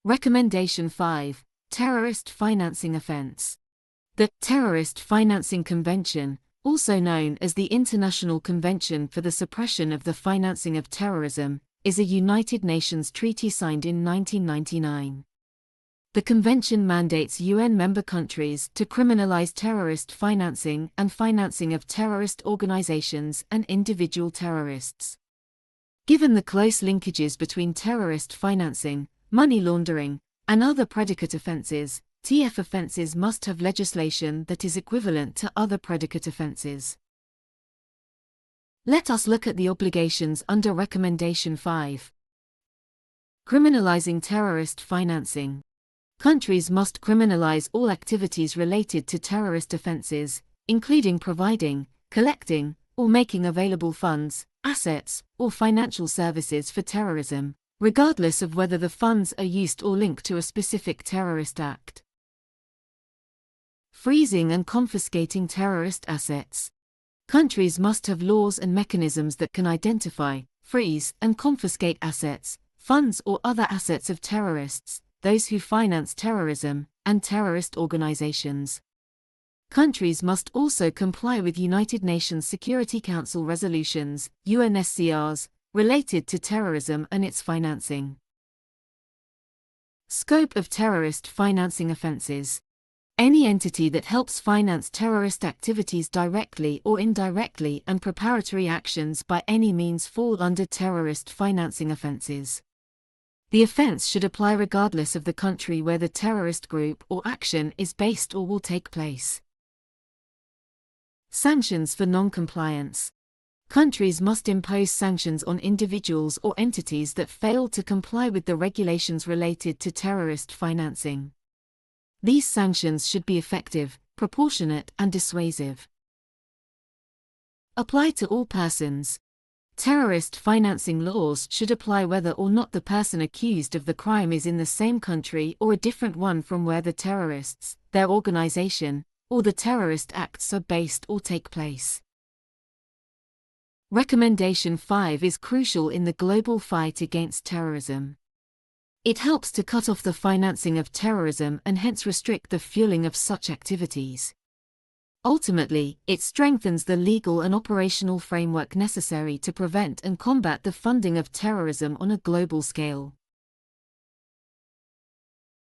Recommendation 5. Terrorist Financing Offense. The Terrorist Financing Convention, also known as the International Convention for the Suppression of the Financing of Terrorism, is a United Nations treaty signed in 1999. The convention mandates UN member countries to criminalize terrorist financing and financing of terrorist organizations and individual terrorists. Given the close linkages between terrorist financing, money laundering, and other predicate offenses, TF offenses must have legislation that is equivalent to other predicate offenses. Let us look at the obligations under Recommendation 5. Criminalizing terrorist financing. Countries must criminalize all activities related to terrorist offenses, including providing, collecting, or making available funds, assets, or financial services for terrorism, regardless of whether the funds are used or linked to a specific terrorist act. Freezing and confiscating terrorist assets. Countries must have laws and mechanisms that can identify, freeze, and confiscate assets, funds or other assets of terrorists, those who finance terrorism, and terrorist organizations. Countries must also comply with United Nations Security Council resolutions, UNSCRs, related to terrorism and its financing. Scope of terrorist financing offenses. Any entity that helps finance terrorist activities directly or indirectly and preparatory actions by any means fall under terrorist financing offenses. The offense should apply regardless of the country where the terrorist group or action is based or will take place. Sanctions for non-compliance. Countries must impose sanctions on individuals or entities that fail to comply with the regulations related to terrorist financing. These sanctions should be effective, proportionate, and dissuasive. Apply to all persons. Terrorist financing laws should apply whether or not the person accused of the crime is in the same country or a different one from where the terrorists, their organization, or the terrorist acts are based or take place. Recommendation 5 is crucial in the global fight against terrorism. It helps to cut off the financing of terrorism and hence restrict the fueling of such activities. Ultimately, it strengthens the legal and operational framework necessary to prevent and combat the funding of terrorism on a global scale.